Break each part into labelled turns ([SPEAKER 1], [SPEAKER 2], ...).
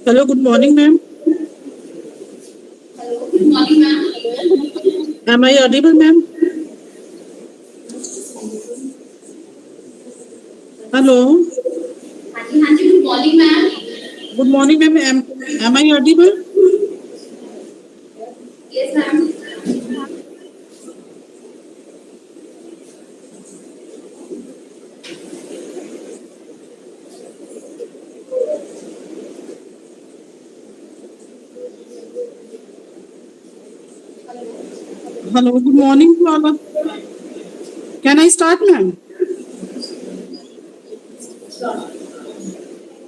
[SPEAKER 1] Hello, good morning, ma'am. Am I audible, ma'am? Hello.
[SPEAKER 2] Good morning, ma'am.
[SPEAKER 1] Good morning, ma'am. Am I audible?
[SPEAKER 2] Yes, ma'am.
[SPEAKER 1] Hello, good morning to all of. Can I start, ma'am?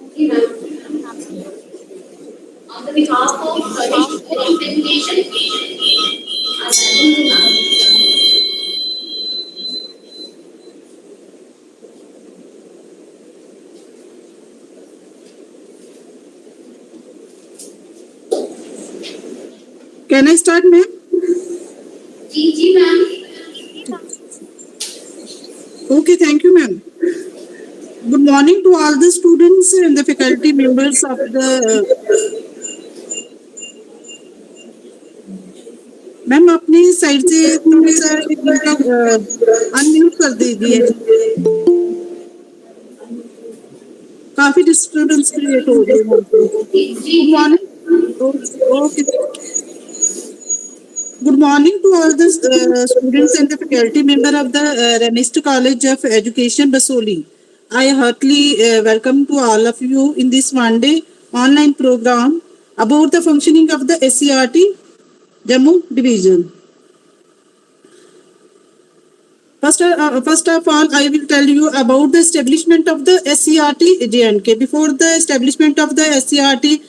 [SPEAKER 2] Okay, ma'am. On the behalf of Ganesh Education, I welcome you, ma'am.
[SPEAKER 1] Can I start, ma'am?
[SPEAKER 2] Ji ma'am.
[SPEAKER 1] Okay, thank you, ma'am. Good morning to all the students and the faculty members of the. Ma'am अपनी side से थोड़ा सा इनका unmute कर दीजिए, काफी disturbance create हो रही है यहाँ पे. Good morning. Okay. Good morning to all the students and the faculty member of the Renist College of Education, Basoli. I heartily welcome to all of you in this one-day online program about the functioning of the SCRT Jammu Division. First of all, I will tell you about the establishment of the SCRT J&K. Before the establishment of the SCRT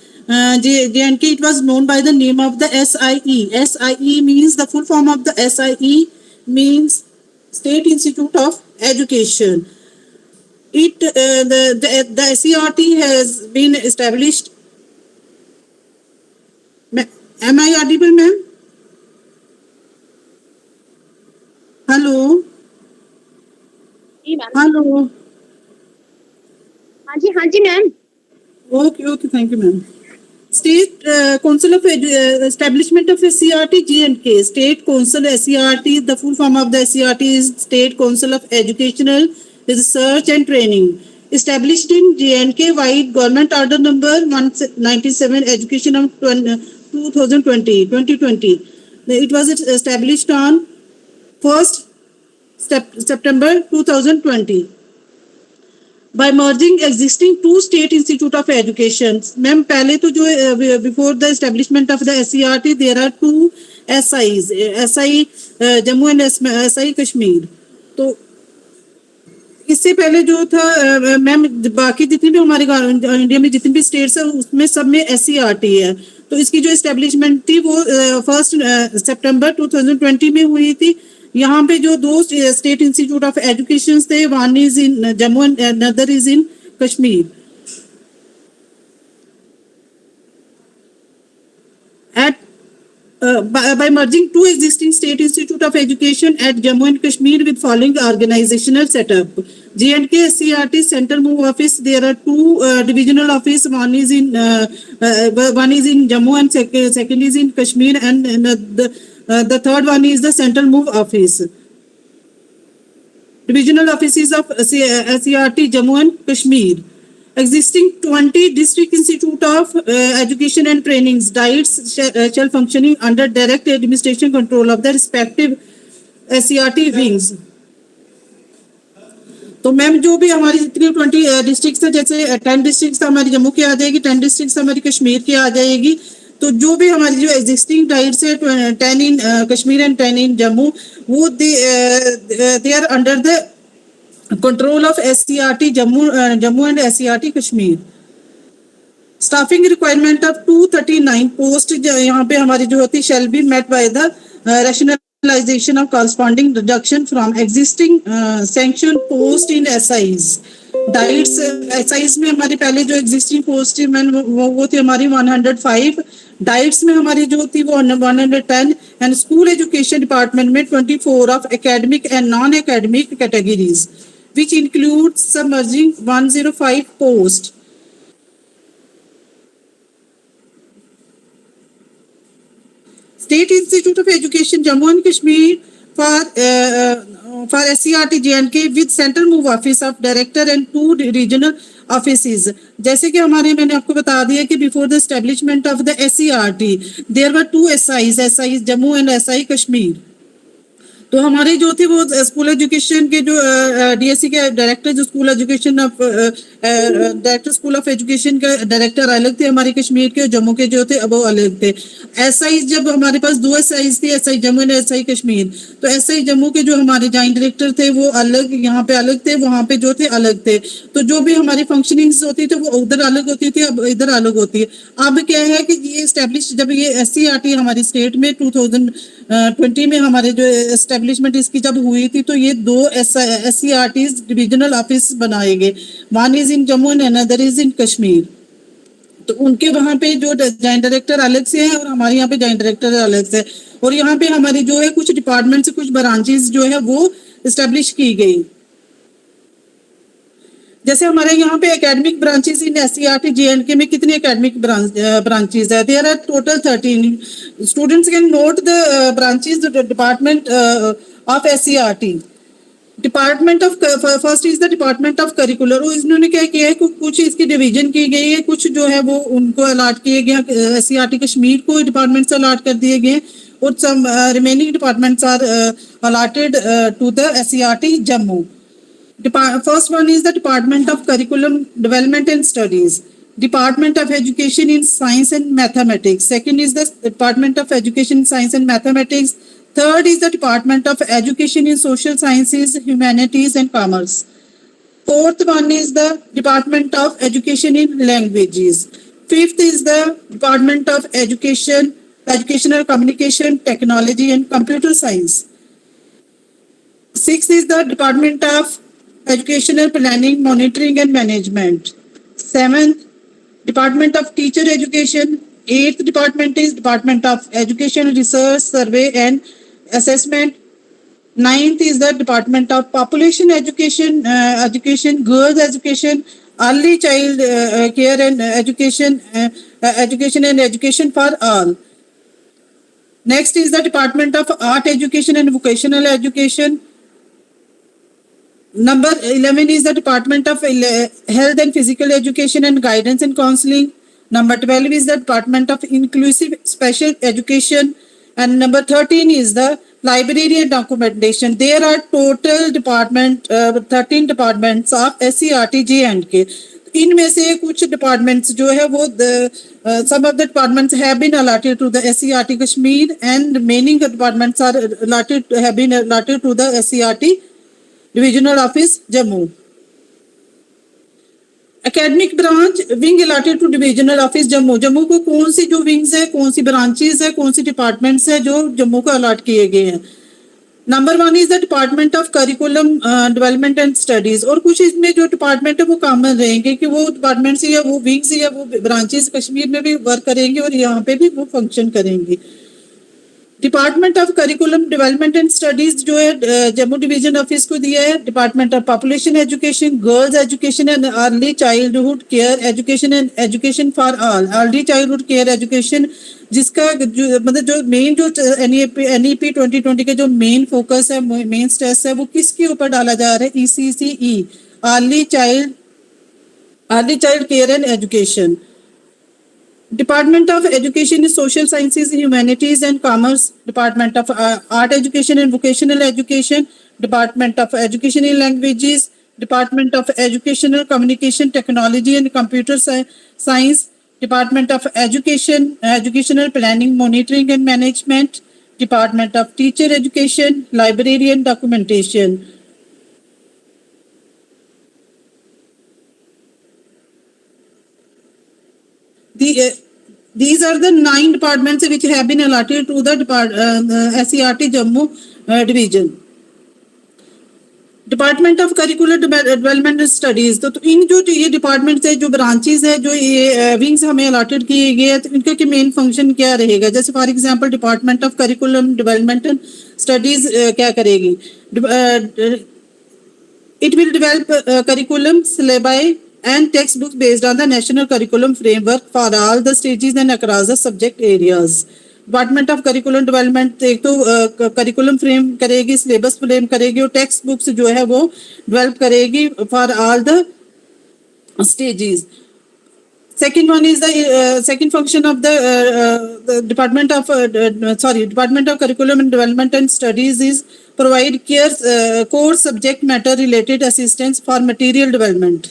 [SPEAKER 1] J&K, it was known by the name of the SIE. SIE means the full form of the SIE means State Institute of Education. The SCRT has been established. Am I audible, ma'am? Hello. Hello.
[SPEAKER 3] हाँ जी ma'am.
[SPEAKER 1] Okay, thank you, ma'am. State Council of Establishment of SCRT J&K. State Council SCRT, the full form of the SCRT is State Council of Educational Research and Training. Established in J&K by Government Order Number 197, Education of 2020. It was established on 1st September 2020. By merging existing two state institute of education. Ma'am पहले तो जो before the establishment of the SCRT there are two SIs, SI Jammu and SI Kashmir. तो इससे पहले जो था ma'am बाकी जितनी भी हमारे इंडिया में जितनी भी स्टेट्स है उसमें सब में SCRT है. तो इसकी जो एस्टेब्लिशमेंट थी वो 1 सितंबर 2020 में हुई थी. यहाँ पे जो दो स्टेट इंस्टीट्यूट ऑफ एजुकेशन थे, one is in Jammu and another is in Kashmir. By merging two existing state institute of education at Jammu and Kashmir with following organizational setup. J&K SCRT Central Move Office, there are two divisional office. One is in Jammu and second is in Kashmir, and the third one is the Central Move Office. Divisional offices of SCRT Jammu and Kashmir. Existing 20 district institute of education and trainings diets shall functioning under direct administration control of the respective SCRT wings. तो ma'am जो भी हमारी जितनी 20 districts है, जैसे 10 districts हमारी जम्मू की आ जाएगी, 10 डिस्ट्रिक्ट्स हमारी कश्मीर की आ जाएगी. तो जो भी हमारी जो एग्जिस्टिंग डाइट्स है 10 in Kashmir and 10 in Jammu, वो they are under the control of SCRT Jammu and SCRT Kashmir. Staffing requirement of 239 post यहाँ पे हमारी जो होती shall be met by the rationalization of corresponding reduction from existing sanctioned post in SIs. Diets excise में हमारी पहले जो existing post वो थी हमारी 105, डाइट्स में हमारी जो थी वो 110 एंड स्कूल एजुकेशन डिपार्टमेंट में 24 of academic and non academic categories which includes submerging 105 posts. State Institute of Education Jammu and Kashmir for SCRT J&K with central move office of director and 2 regional offices. जैसे कि हमारे मैंने आपको बता दिया कि before the establishment of the SCRT there were 2 SIs, SI Jammu and SI Kashmir. तो हमारे जो थे वो स्कूल एजुकेशन के जो डीएससी के डायरेक्टर जो school education director school of education के डायरेक्टर अलग थे हमारे कश्मीर के, जम्मू के जो थे वो अलग थे. एसआई जब हमारे पास 2 एसआई थे, एसआई जम्मू और एसआई कश्मीर, तो एसआई जम्मू के जो हमारे जॉइंट डायरेक्टर थे वो अलग, यहाँ पे अलग थे, वहाँ पे जो थे अलग थे. तो जो भी हमारी फंक्शनिंग्स होती थी वो उधर अलग होती थी, अब इधर अलग होती है. अब क्या है कि ये एस्टेब्लिश जब ये SCRT हमारी स्टेट में 2020 में हमारे जो एस्टेब्लिशमेंट इसकी जब हुई थी तो ये 2 SCRTs डिविजनल ऑफिस बनाए गए. One is in Jammu and another is in Kashmir. तो उनके वहाँ पे जो जॉइंट डायरेक्टर अलग से हैं और हमारे यहाँ पे जॉइंट डायरेक्टर अलग से. और यहाँ पे हमारी जो है कुछ डिपार्टमेंट से कुछ ब्रांचेस जो है वो एस्टेब्लिश की गई. जैसे हमारे यहाँ पे academic branches in SCRT J&K में कितनी एकेडमिक ब्रांचेस है? There are total 13. Students can note the branches department of SCRT. Department of first is the department of curricular. इन्होंने क्या किया है कुछ इसकी डिवीजन की गई है, कुछ जो है वो उनको अलाट किए गए, SCRT कश्मीर को डिपार्टमेंट्स अलाट कर दिए गए और some remaining departments are allotted to the SCRT Jammu. First one is the Department of Curriculum Development and Studies, Department of Education in Science and Mathematics. Second is the Department of Education in Science and Mathematics. Third is the Department of Education in Social Sciences, Humanities and Commerce. Fourth one is the Department of Education in Languages. Fifth is the Department of Education, Educational Communication, Technology and Computer Science. Sixth is the Department of Educational Planning, Monitoring and Management. Seventh, Department of Teacher Education. Eighth department is Department of Education Research, Survey and Assessment. Ninth is the Department of Population Education, Girls Education, Early Child Care and Education, Education and Education for All. Next is the Department of Art Education and Vocational Education. Number 11 is the Department of Health and Physical Education and Guidance and Counseling. Number 12 is the Department of Inclusive Special Education. And number 13 is the Library and Documentation. There are total 13 departments of SCRT J&K. इनमें से कुछ departments जो है वो some of the departments have been allotted to the SCRT Kashmir and many departments are have been allotted to the SCRT Divisional Office Jammu. Academic branch wing allotted to Divisional Office Jammu. Jammu को कौन सी जो wings है, कौन सी branches है, कौन सी departments है जो जम्मू को अलॉट किए गए हैं? Number 1 is the department of curriculum development and studies. और कुछ इसमें जो डिपार्टमेंट है वो कॉमन रहेंगे कि वो डिपार्टमेंट्स या वो विंग्स या वो ब्रांचेस कश्मीर में भी वर्क करेंगे और यहाँ पे भी वो फंक्शन करेंगे. Department of curriculum development and studies जो है जम्मू डिवीजन ऑफिस को दिया है. Department of population education, girls education and early childhood care education and education for all. Early childhood care education जिसका मतलब जो मेन जो NEP 2020 के जो मेन फोकस है, मेन स्ट्रेस है वो किसके ऊपर डाला जा रहा है? ECCE, early child care and education. Department of Education in Social Sciences, Humanities and Commerce. Department of Art Education and Vocational Education. Department of Education in Languages. Department of Educational Communication, Technology and Computer Science. Department of Education, Educational Planning, Monitoring and Management. Department of Teacher Education, Library and Documentation. These are the 9 departments which have been allotted to the SCRT Jammu division. Department of curricular development studies, तो इन जो ये department है, जो branches है, जो ये wings हमें allotted किए गए हैं, तो इनका के मेन फंक्शन क्या रहेगा? जैसे for example department of curriculum development studies क्या करेगी? It will develop curriculum syllabi and textbooks based on the national curriculum framework for all the stages and across the subject areas. Department of curriculum development एक तो curriculum frame करेगी, syllabus frame करेगी और text books जो है वो develop करेगी for all the stages. Second one is the second function of the Department of Department of Curriculum and Development and Studies is provide core subject matter related assistance for material development.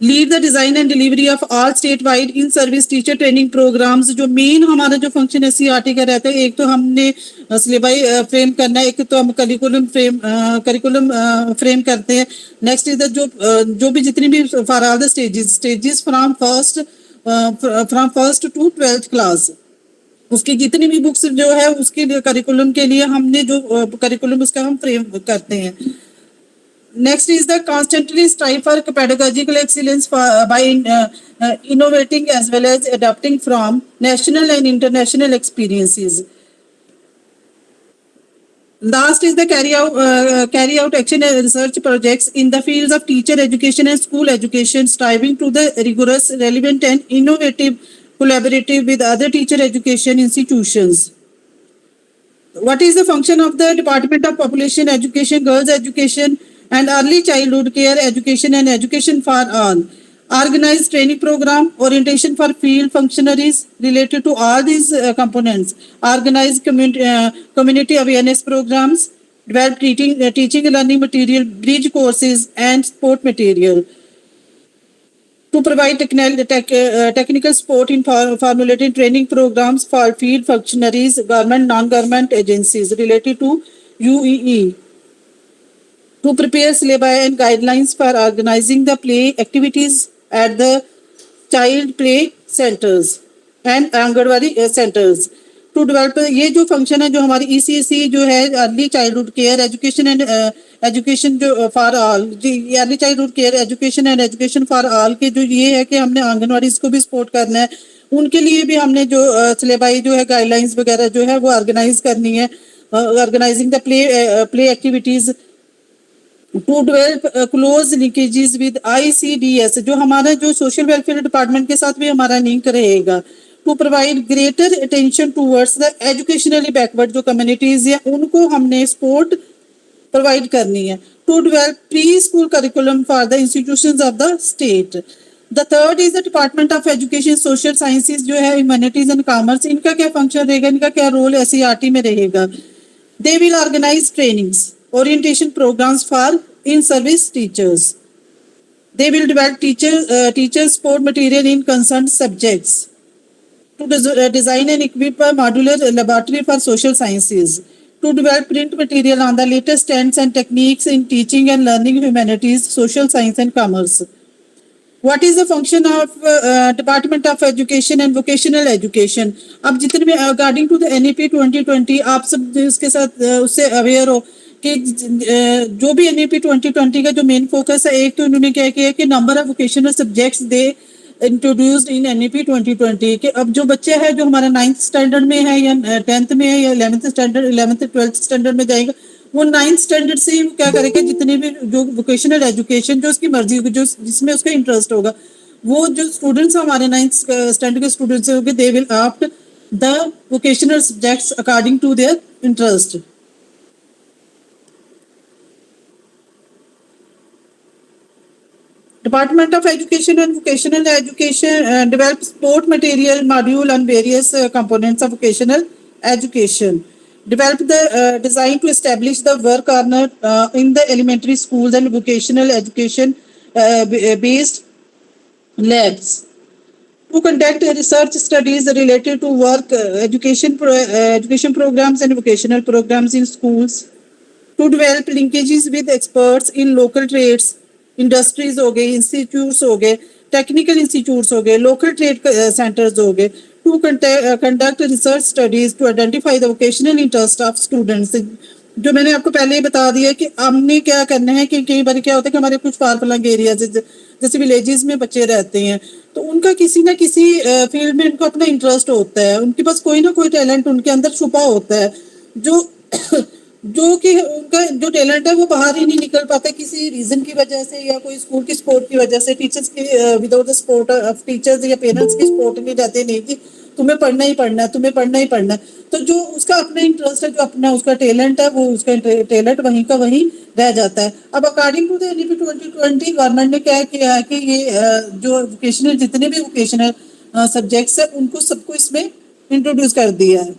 [SPEAKER 1] Lead the design and delivery of all state wide in service teacher training programmes. जो main हमारा जो function SCERT का रहता है, एक तो हमने syllabi frame करना है, एक तो हम करिकुलम फ्रेम करते हैं. नेक्स्ट इज द जो भी जितनी भी for all the stages from first to 12th class, उसकी जितनी भी बुक्स जो है उसके करिकुलम के लिए हमने जो करिकुलम उसका हम फ्रेम करते हैं. Next is the constantly strive for pedagogical excellence by innovating as well as adapting from national and international experiences. Last is the carry out action and research projects in the fields of teacher education and school education, striving to the rigorous, relevant and innovative collaborative with other teacher education institutions. What is the function of the Department of Population Education, Girls Education and Early Childhood Care Education and Education for All? Organize training program, orientation for field functionaries related to all these components. Organize community awareness programs. Develop teaching and learning material, bridge courses and support material. To provide technical support in formulating training programs for field functionaries, government, non-government agencies related to UEE. To prepare syllabi and guidelines for organizing the play activities at the child play centers and anganwadi centers. To develop ये जो function है जो हमारी ECSE जो है early childhood care education and education जो for all, early childhood care education and education for all के जो ये है कि हमने आंगनवाड़ी को भी सपोर्ट करना है, उनके लिए भी हमने जो सिलेबाई जो है गाइडलाइंस वगैरह जो है वो ऑर्गेनाइज करनी है. Organising the play activities. To develop close linkages with ICDS, जो हमारा जो सोशल वेलफेयर डिपार्टमेंट के साथ भी हमारा लिंक रहेगा. To provide greater attention towards the educationally backward जो कम्युनिटीज है उनको हमने सपोर्ट प्रोवाइड करनी है. To develop pre school curriculum for the institutions of the state. The third is the department of education social sciences जो है humanities and commerce, इनका क्या फंक्शन रहेगा, इनका क्या रोल SCERT में रहेगा? They will organise trainings, orientation programs for in-service teachers. They will develop teacher support material in concerned subjects. To design and equip a modular laboratory for social sciences. To develop print material on the latest trends and techniques in teaching and learning humanities, social science and commerce. What is the function of Department of Education and Vocational Education? अब जितने भी according to the NEP 2020 आप सब इसके साथ उससे aware हो कि जो भी NEP 2020 का जो मेन फोकस है, एक तो उन्होंने क्या किया कि number of vocational subjects they introduced in NEP 2020 कि अब जो बच्चा है जो हमारा 9th स्टैंडर्ड में है या 10th में है या 11th standard 11th 12th standard में जाएगा, वो 9th स्टैंडर्ड से ही क्या करेगा, जितने भी जो वोकेशनल एजुकेशन जो उसकी मर्जी होगी, जो जिसमें उसका इंटरेस्ट होगा, वो जो स्टूडेंट्स हमारे 9th स्टैंडर्ड के स्टूडेंट्स होंगे, they will opt the vocational subjects according to their interest. Department of Education and Vocational Education develops support material module on various components of vocational education. Develop the design to establish the work corner in the elementary schools and vocational education based labs. To conduct research studies related to work education programs and vocational programs in schools. To develop linkages with experts in local trades, industries हो गई, institutes हो गए, technical institutes हो गए, local trade centres हो गए. To conduct research studies to identify the vocational interest of students. जो मैंने आपको पहले ही बता दिया कि हमने क्या करना है कि कई बार क्या होता है कि हमारे कुछ फार फ्लंग एरियाज जैसे विलेजेस में बच्चे रहते हैं, तो उनका किसी ना किसी फील्ड में उनको अपना इंटरेस्ट होता है, उनके पास कोई ना कोई टैलेंट उनके अंदर छुपा होता है, जो जो कि उनका जो टैलेंट है वो बाहर ही नहीं निकल पाता किसी रीजन की वजह से या कोई स्कूल की सपोर्ट की वजह से। टीचर्स के without the support of teachers या पेरेंट्स की सपोर्ट नहीं रहते, नहीं कि तुम्हें पढ़ना ही पढ़ना है, तुम्हें पढ़ना ही पढ़ना है। तो जो उसका अपना इंटरेस्ट है, जो अपना उसका टैलेंट है, वो उसका टैलेंट वहीं का वहीं रह जाता है। अब according to the NEP 2020 government ने क्या किया है कि ये जो वोकेशनल जितने भी वोकेशनल सब्जेक्ट्स है उनको सबको इसमें इंट्रोड्यूस कर दिया है।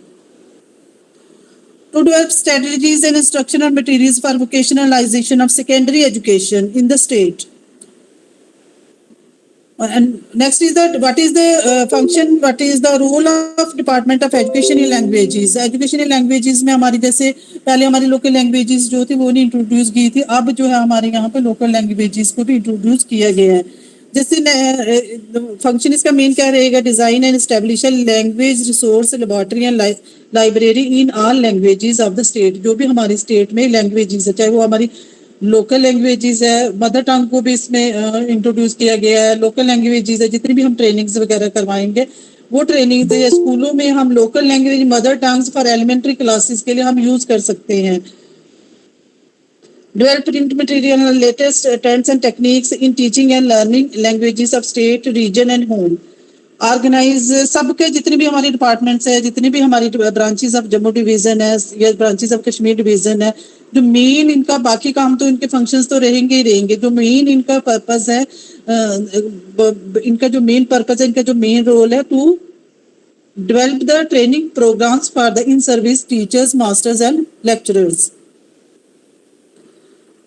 [SPEAKER 1] To develop strategies and instructional materials for vocationalization of secondary education in the state. And next is that what is the function, what is the role of Department of Education in languages? Education in languages में हमारी जैसे पहले हमारी local languages जो थी वो नहीं introduce की थी, अब जो है हमारे यहाँ पे लोकल लैंग्वेजेस को भी इंट्रोड्यूस किया गया है। जैसे फंक्शन इसका मेन क्या रहेगा, design and establish language resource laboratory and library in all languages of the state. जो भी हमारी स्टेट में लैंग्वेजेस है, चाहे वो हमारी लोकल लैंग्वेजेस है, मदर टंग को भी इसमें इंट्रोड्यूस किया गया है। लोकल लैंग्वेजेस है, जितनी भी हम ट्रेनिंग्स वगैरह करवाएंगे वो ट्रेनिंग स्कूलों में हम local language mother tongues for elementary classes के लिए हम यूज कर सकते हैं। Develop print material and latest trends and techniques in teaching and learning languages of state, region and home. Organise सबके जितने भी हमारे डिपार्टमेंट्स है, जितने भी हमारी ब्रांचेस ऑफ जम्मू डिवीजन है या ब्रांचेस ऑफ कश्मीर डिवीजन है, जो मेन इनका बाकी काम तो इनके फंक्शंस तो रहेंगे ही रहेंगे, जो मेन इनका पर्पस है, इनका जो मेन पर्पस है, इनका जो मेन रोल है to develop the training programmes for the in service teachers, masters and lecturers.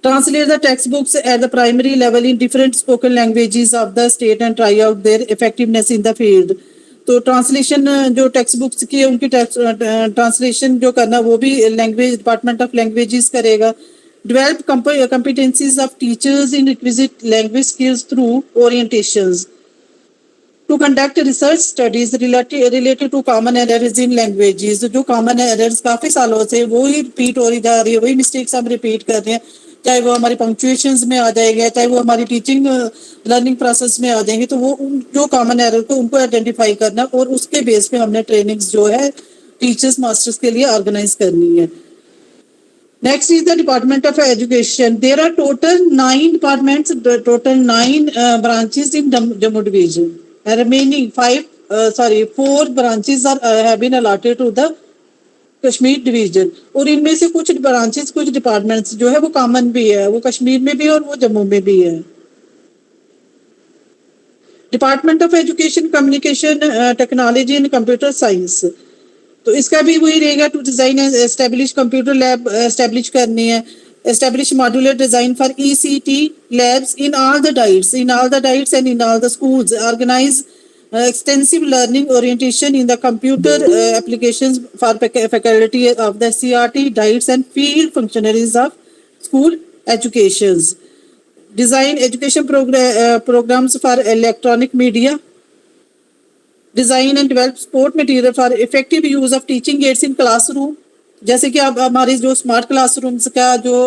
[SPEAKER 1] Translate the textbooks at the primary level in different spoken languages of the state and try out their effectiveness in the field. तो translation जो text books की है उनकी translation जो करना वो भी language department of languages करेगा। Develop competencies of teachers in requisite language skills through orientations. To conduct research studies related to common errors in languages. जो common errors काफी सालों से वो ही रिपीट हो रही जा रही है, वही मिस्टेक्स हम रिपीट कर रहे हैं, चाहे वो हमारी पंक्चुएशंस में आ जाएगा, चाहे वो हमारी टीचिंग लर्निंग प्रोसेस में आ जाएंगे, तो वो जो कॉमन एरर को उनको आइडेंटिफाई करना और उसके बेस पे हमने ट्रेनिंग्स जो है टीचर्स मास्टर्स के लिए ऑर्गेनाइज करनी है। Next is the Department of Education. There are total 9 departments, total 9 branches in Jammu Division. Remaining 4 branches have been allotted to the Kashmir division, और इनमें से कुछ ब्रांचेस कुछ डिपार्टमेंट्स जो है वो कॉमन भी है, वो कश्मीर में भी है और वो जम्मू में भी है। Department of education, communication technology and computer science, तो इसका भी वही रहेगा to design and establish computer lab establish करनी है, establish modular design for ECT labs in all the DIETs and in all the schools, organise extensive learning orientation in the computer applications for faculty of the CRT, diets and field functionaries of school educations. Design education programs for electronic media. Design and develop support material for effective use of teaching aids in classroom. जैसे कि अब हमारी जो smart classrooms का जो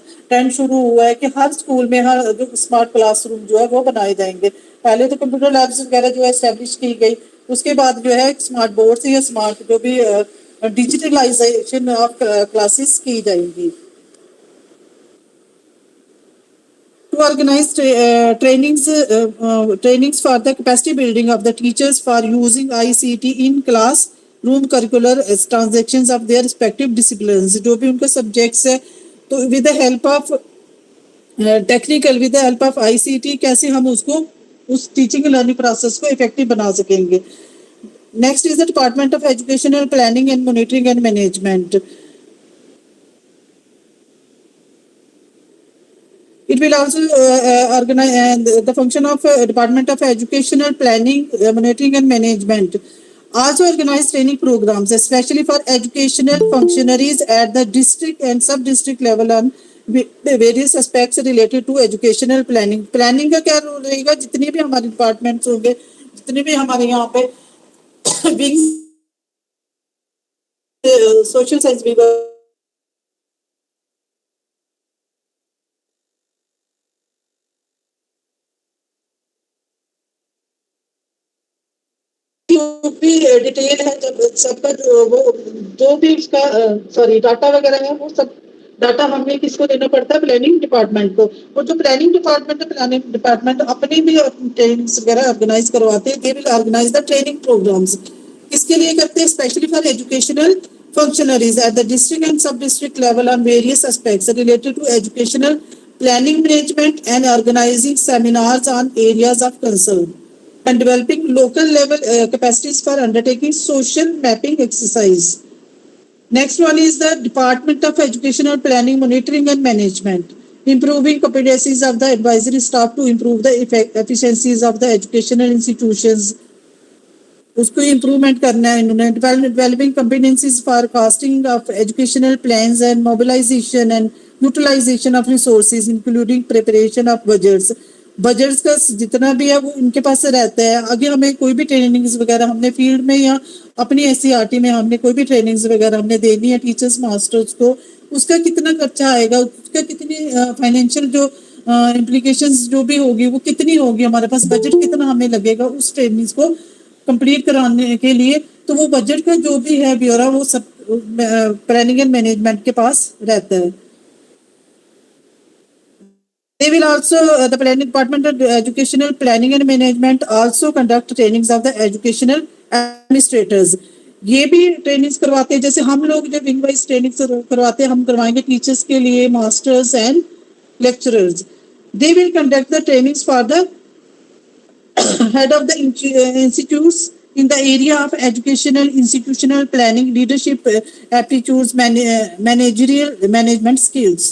[SPEAKER 1] trend शुरू हुआ है कि हर स्कूल में हर जो स्मार्ट क्लासरूम जो है वो बनाए जाएंगे। पहले तो कंप्यूटर लैब्स वगैरह जो है एस्टेब्लिश की गई, उसके बाद जो है स्मार्ट बोर्ड या स्मार्ट जो भी डिजिटलाइजेशन ऑफ क्लासेस की जाएंगी। To organize trainings for the capacity building of the teachers for using ICT in classroom curricular transactions of their respective disciplines, जो भी उनके subjects है, तो with the help of technical with the help of ICT कैसे हम उसको उस teaching learning process को इफेक्टिव बना सकेंगे। Next is the department of educational planning and monitoring and management. It will also organize the function of Department of Educational Planning, Monitoring and Management. Also organize training programs, especially for educational functionaries at the district and sub-district level on various aspects related to educational planning. Planning का क्या role रहेगा, जितने भी हमारे departments होंगे, जितने भी हमारे यहाँ पे विंग्स, सोशल साइंस विंग जो भी डिटेल है, जब सबका जो भी उसका डाटा वगैरह है, वो सब डाटा हमें किसको देना पड़ता है? प्लानिंग डिपार्टमेंट को। और जो प्लानिंग डिपार्टमेंट अपनी भी ट्रेनिंग्स वगैरह ऑर्गेनाइज करवाते हैं। They will organise the training programmes. किसके लिए करते हैं? Specially for educational functionaries at the district and sub-district level on various aspects related to educational planning management and organizing seminars on areas of concern and developing local level capacities for undertaking social mapping exercise. Next one is the Department of Educational Planning, Monitoring and Management, improving competencies of the advisory staff to improve the efficiencies of the educational institutions. उसको improvement करना है इन्होंने। Developing competencies for casting of educational plans and mobilisation and utilisation of resources including preparation of budgets का जितना भी है वो इनके पास रहता है। आगे हमें कोई भी ट्रेनिंग्स वगैरह हमने फील्ड में या अपनी एससीईआरटी में हमने कोई भी ट्रेनिंग्स वगैरह हमने देनी है टीचर्स मास्टर्स को, उसका कितना खर्चा आएगा, उसका कितनी फाइनेंशियल जो इम्प्लीकेशंस जो भी होगी वो कितनी होगी, हमारे पास बजट कितना हमें लगेगा उस ट्रेनिंग्स को कंप्लीट कराने के लिए। तो वो बजट का जो भी है ब्यौरा वो सब प्लानिंग एंड मैनेजमेंट के पास रहता है। They will also the planning department of educational planning and management also conduct trainings of the educational administrators. ये भी ट्रेनिंग्स करवाते हैं। जैसे हम लोग जो विंग वाइज ट्रेनिंग्स करवाते हैं, हम करवाएंगे टीचर्स के लिए, masters and lecturers. They will conduct the trainings for the head of the institutes in the area of educational institutional planning, leadership aptitudes, managerial management skills.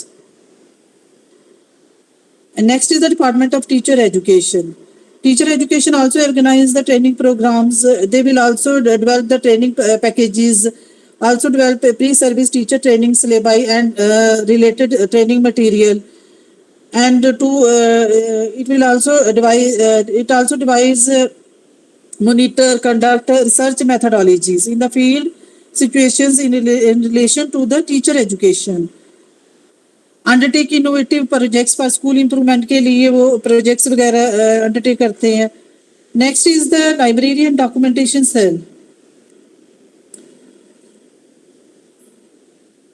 [SPEAKER 1] And next is the Department of Teacher Education. Teacher Education also organize the training programs. They will also develop the training packages, also develop pre-service teacher training syllabi and related training material. And it will also devise monitor, conduct research methodologies in the field situations in relation to the teacher education. Undertake innovative projects for school improvement के लिए वो projects वगैरह undertake करते हैं। Next is the library and documentation cell.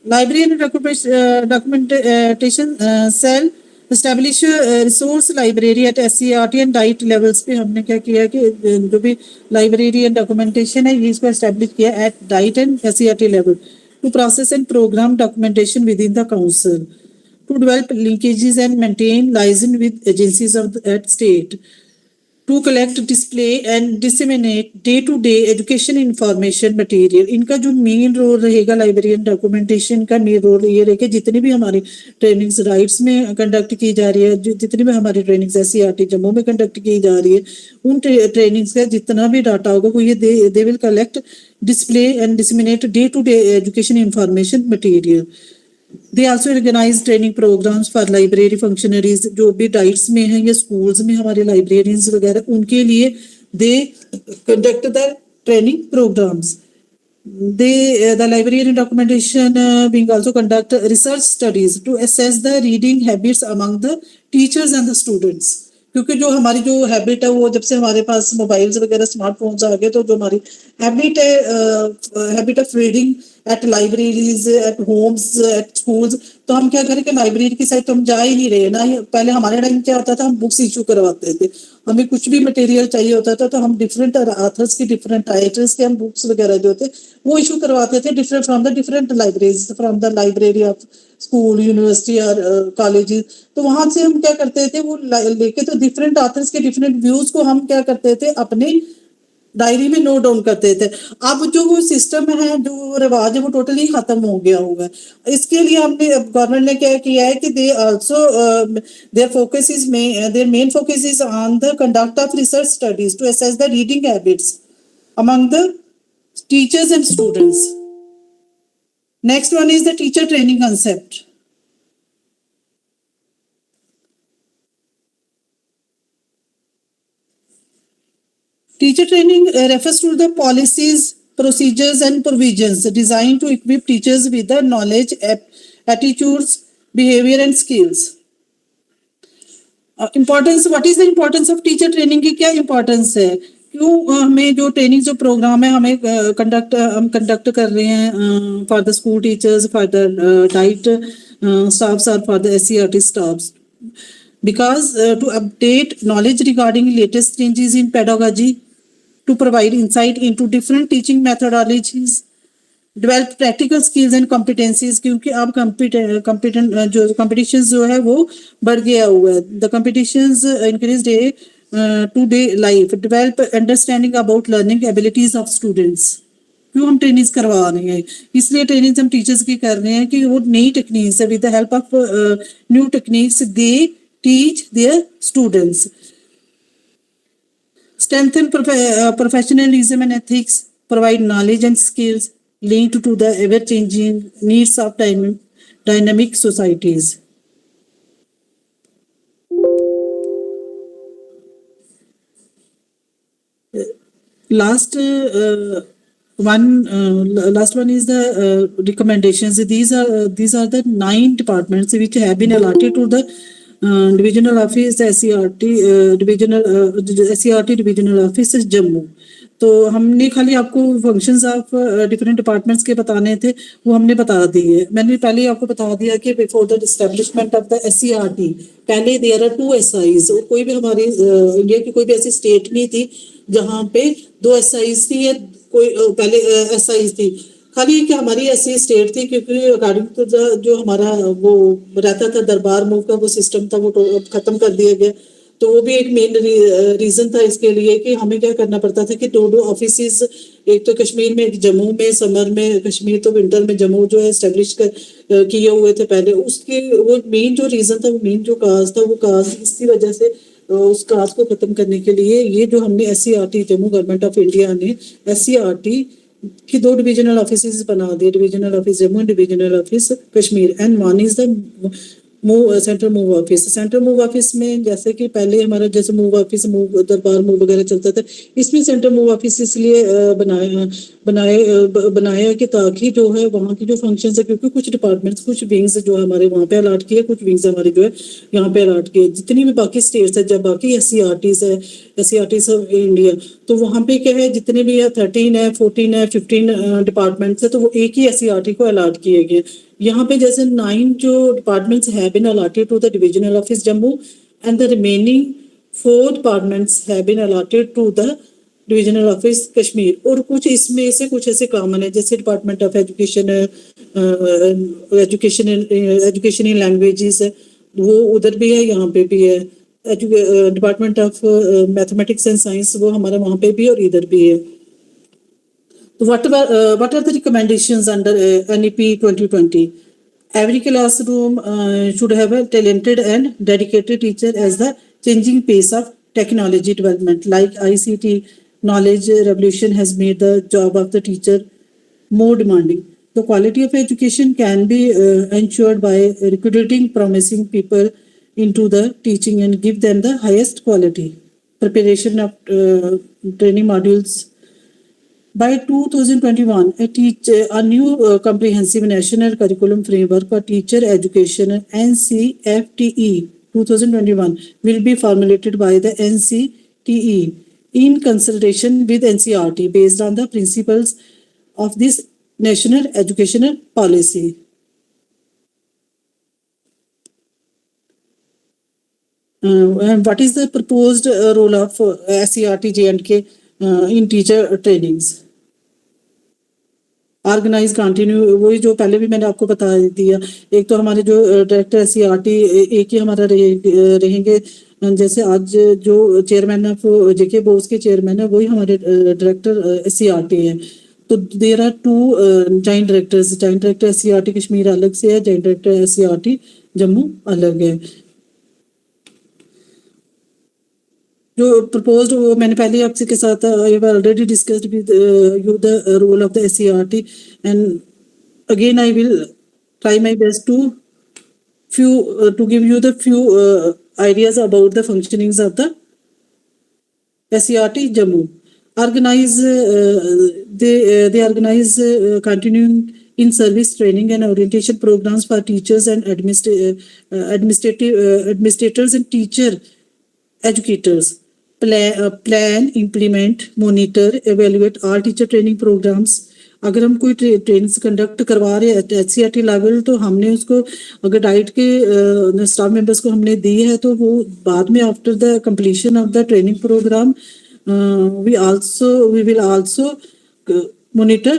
[SPEAKER 1] Library and documentation cell establish resource library at SCERT and DIET levels पे हमने क्या किया कि जो भी लाइब्रेरी एंड डॉक्यूमेंटेशन है ये इसको एस्टैब्लिश किया at DIET and SCERT level to process and programme documentation within the council, to develop linkages and maintain liaison with agencies of at state, to collect, display and disseminate day-to-day education information material. इनका जो main role रहेगा library and documentation का main role ये रहेगा जितनी भी हमारी trainings rights में कंडक्ट की जा रही है, जितनी भी हमारी ट्रेनिंग्स एससीईआरटी जम्मू में कंडक्ट की जा रही है, उन ट्रेनिंग्स का जितना भी डाटा होगा वो ये they will collect, display and disseminate डे-to-day education information material. They also organize training programs for library functionaries जो भी डाइट्स में हैं या स्कूल्स में हमारे लाइब्रेरियंस वगैरह उनके लिए they conduct the training programs. The library and documentation being also conduct research studies to assess the reading habits among the teachers and the students. क्योंकि जो हमारी जो हैबिट है वो जब से हमारे पास मोबाइल्स वगैरह स्मार्टफोन्स आ गए तो जो हमारी हैबिट है habit of reading at libraries, at homes, at schools, तो हम क्या करें कि लाइब्रेरी की साइड तो हम जा ही नहीं रहे ना। पहले हमारे टाइम क्या होता था, हम बुक्स इशू करवाते थे, हमें कुछ भी मटेरियल चाहिए होता था तो हम डिफरेंट ऑथर्स की डिफरेंट राइटर्स के हम बुक्स वगैरह जो थे वो इशू करवाते थे different from the different libraries, from the library of school, university और कॉलेजेस। तो वहां से हम क्या करते थे वो लेके तो डिफरेंट ऑथर्स के डिफरेंट व्यूज को हम क्या करते थे अपने डायरी में नोट डाउन करते थे। अब जो वो सिस्टम है, जो वो रिवाज है वो टोटली खत्म हो गया होगा। इसके लिए हमने गवर्नमेंट ने क्या किया है कि they also their main focus is on the conduct of research studies to assess the reading habits among the teachers and students. Next one is the teacher training concept. Teacher training refers to the policies, procedures and provisions designed to equip teachers with the knowledge, attitudes, behavior and skills. Importance, what is the importance of teacher training की क्या importance है? क्यों हमें जो training जो programme है हमें conduct कर रहे हैं for the school teachers, for the DIET staffs और for the SCRT staffs, because to update knowledge regarding latest changes in pedagogy, to provide insight into different teaching methodologies, develop practical skills and competencies, क्योंकि अब competent जो competitions जो है वो बढ़ गया हुआ है, the competitions increase day to day life, develop understanding about learning abilities of students. क्यों हम ट्रेनिंग्स करवा रहे हैं, इसलिए ट्रेनिंग्स हम टीचर्स की कर रहे हैं कि वो नई टेक्निक्स है, with the help of new techniques they teach their students. Strengthen professionalism and ethics, provide knowledge and skills linked to the ever-changing needs of dynamic societies. Last one is the recommendations. These are the 9 departments which have been allotted to the divisional office SCRT divisional office Jammu. तो हमने खाली आपको functions of different departments के बताने थे, वो हमने बता दिए. मैंने पहले आपको बता दिया कि before the establishment of the SCRT पहले देयर आर 2 SIs, और कोई भी हमारी इंडिया की कोई भी ऐसी स्टेट नहीं थी जहाँ पे 2 SIs थी या कोई पहले SIs थी. खाली कि हमारी ऐसी स्टेट थी क्योंकि अकॉर्डिंग टू जो हमारा वो रहता था दरबार मूव का वो सिस्टम था, वो खत्म कर दिया गया. तो वो भी एक मेन रीजन था इसके लिए कि हमें क्या करना पड़ता था कि 2 ऑफिसेस, एक तो कश्मीर में, एक जम्मू में, समर में कश्मीर, तो विंटर में जम्मू जो है एस्टेब्लिश किए हुए थे पहले. उसके वो मेन जो रीजन था, वो मेन जो काज था, वो काज इसी वजह से उस काज को खत्म करने के लिए ये जो हमने SCRT Jammu government of India ने SCRT कि 2 डिविजनल ऑफिसेस बना दिए, divisional office Jammu, divisional office Kashmir, and one is the central move office. Central move office में जैसे कि पहले हमारा जैसे मूव ऑफिस, मूव दरबार मूव वगैरह चलता था, इसमें सेंट्रल मूव ऑफिस इसलिए बनाया कि ताकि जो है वहाँ की जो फंक्शंस है, क्योंकि कुछ डिपार्टमेंट्स, कुछ विंग्स जो है हमारे वहाँ पे अलॉट किए, कुछ विंग्स हमारे जो है यहाँ पे अलॉट किए. जितनी भी बाकी स्टेट्स है, जब बाकी SCRTs है, SCRTs ऑफ इंडिया, तो वहाँ पे क्या है, जितने भी 13 है, 14 है, 15 डिपार्टमेंट्स है, तो वो एक ही SCRT को अलॉट किए गए. यहाँ पे जैसे 9 जो departments have been allotted to the divisional office Jammu, and the remaining 4 departments have been allotted to the divisional office Kashmir. और कुछ इसमें से कुछ ऐसे कॉमन है, जैसे department of education in languages है, वो उधर भी है, यहाँ पे भी है. Department of mathematics and science, वो हमारा वहाँ पे भी और इधर भी है. So what are the recommendations under NEP 2020? Every classroom should have a talented and dedicated teacher as the changing pace of technology development. Like ICT knowledge revolution has made the job of the teacher more demanding. The quality of education can be ensured by recruiting promising people into the teaching and give them the highest quality. Preparation of training modules. By 2021, a new comprehensive national curriculum framework for teacher education NCFTE 2021 will be formulated by the NCTE in consultation with NCERT based on the principles of this national educational policy. And what is the proposed role of SCRT J&K in teacher trainings? Organise continue, वही जो पहले भी मैंने आपको बता दिया. एक तो हमारे जो डायरेक्टर SCRT एक ही हमारा रहेंगे, जैसे आज जो चेयरमैन ऑफ JK बोर्ड के चेयरमैन है वही हमारे डायरेक्टर SCRT है. तो there are 2 joint directors. Joint director SCRT Kashmir अलग से है, जॉइंट डायरेक्टर SCRT जम्मू अलग है. जो प्रपोज्ड, वो मैंने पहले आपसे के साथ I have already discussed with you the role of the SCRT, and again I will try my best to give you the few ideas about the functionings of the SCRT Jammu. They organize continuing in service training and orientation programs for teachers and administrators and teacher educators. plan, implement, monitor, evaluate all teacher training programs. अगर हम कोई trainings conduct करवा रहे हैं HCRT level, तो हमने उसको अगर डाइट के स्टाफ मेंबर्स को हमने दी है, तो वो बाद में after the completion of the training programme we will also monitor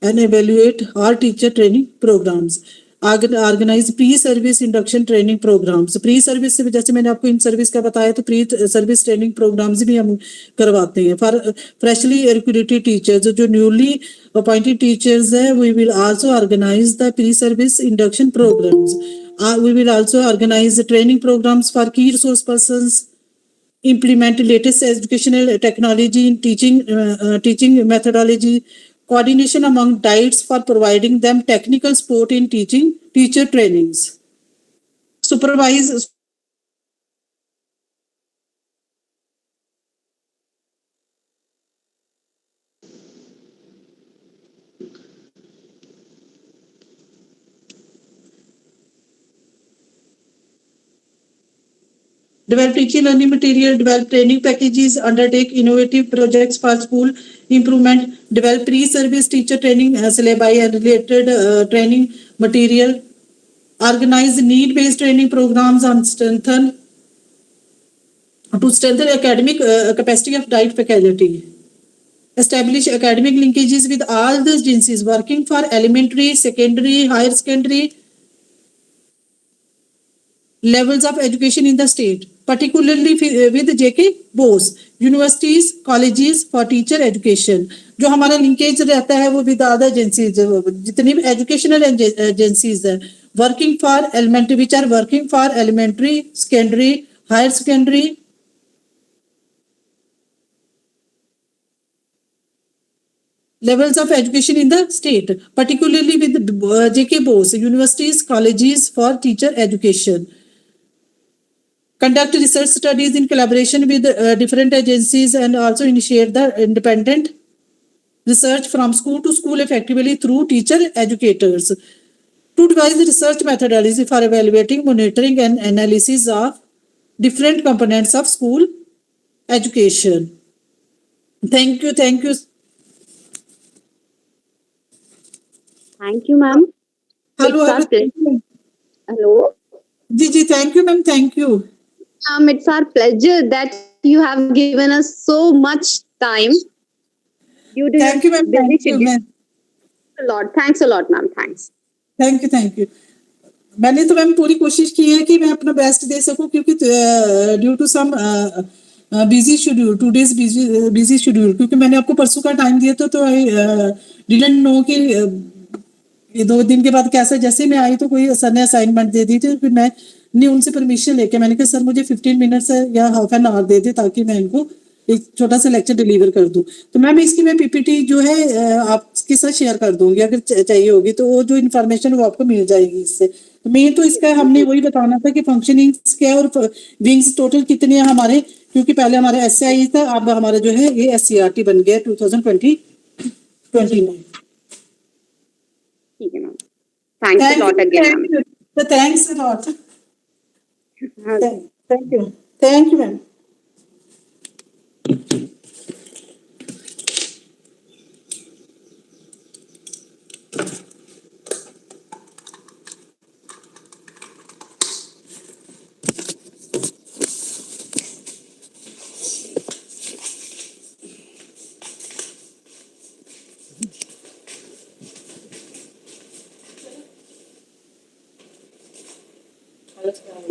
[SPEAKER 1] and evaluate our teacher training programs. Organize pre-service induction training programs. Pre-service से जैसे मैंने आपको इन सर्विस का बताया, तो pre-service training programs भी हम करवाते हैं for freshly recruited teachers. जो newly appointed teachers है, we will also organize the pre-service induction programs. We will also organize training programs for key resource persons, implement latest educational technology in teaching methodology, coordination among diets for providing them technical support in teacher trainings, supervise develop teaching learning material, develop training packages, undertake innovative projects for school improvement, develop pre-service teacher training syllabi and related training material, organize need-based training programs on strengthen academic capacity of diet faculty, establish academic linkages with all the agencies working for elementary, secondary, higher secondary levels of education in the state, particularly with JK Bose, universities, colleges for teacher education. जो हमारा linkage रहता है वो with other agencies, जितनी भी educational agencies है, working for elementary, which are working for elementary, secondary, higher secondary levels of education in the state, particularly with JK Bose, universities, colleges for teacher education. Conduct research studies in collaboration with different agencies and also initiate the independent research from school to school effectively through teacher educators. To devise research methodology for evaluating, monitoring and analysis of different components of school education. Thank you.
[SPEAKER 3] Thank you, ma'am.
[SPEAKER 1] Hello.
[SPEAKER 3] Hello.
[SPEAKER 1] Ji, thank you, ma'am. Thank you.
[SPEAKER 3] It's our pleasure that you have given us so much time.
[SPEAKER 1] Thank you, ma'am. Thank you, ma'am.
[SPEAKER 3] Thanks a lot, ma'am. Thanks.
[SPEAKER 1] Thank you. मैंने तो ma'am पूरी कोशिश की है कि मैं अपना best दे सकूं, क्योंकि due to some busy schedule, today's busy schedule, क्योंकि मैंने आपको परसों का टाइम दिया तो आई डिडंट नो कि ये 2 दिन के बाद कैसे, जैसे मैं आई तो कोई सर ने असाइनमेंट दे दी थी, फिर मैं नहीं उनसे परमिशन लेके मैंने कहा सर मुझे 15 मिनट्स या हाफ एन आवर दे दे ताकि मैं इनको एक छोटा सा लेक्चर डिलीवर कर दूं। तो मैम इसकी मैं पीपीटी जो है आपके साथ शेयर कर दूंगी, अगर चाहिए होगी तो वो जो इन्फॉर्मेशन वो आपको मिल जाएगी इससे। तो मेन तो इसका हमने वही बताना था कि फंक्शनिंग्स क्या है और विंग्स टोटल कितने हैं हमारे, क्योंकि पहले हमारा SCI था, अब हमारा जो है ये SCRT बन गया 2020 में।
[SPEAKER 3] ठीक है ma'am, thanks a lot again ma'am.
[SPEAKER 1] Thanks a lot, thank you ma'am.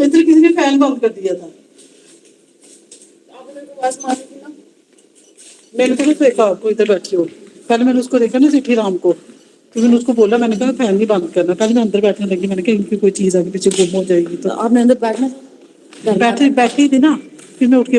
[SPEAKER 1] इधर किसी ने फैन बंद कर दिया था, आपने आवाज मारी थी ना, मैंने तो देखा आपको इधर बैठी हो, पहले मैंने उसको देखा ना सिटी राम को, तो मैंने उसको बोला, मैंने कहा फैन नहीं बंद करना, पहले मैं अंदर बैठने लगी, मैंने कहा इनकी कोई चीज आगे पीछे गुम हो जाएगी, तो आपने अंदर बैठी थी ना, फिर मैं उठ के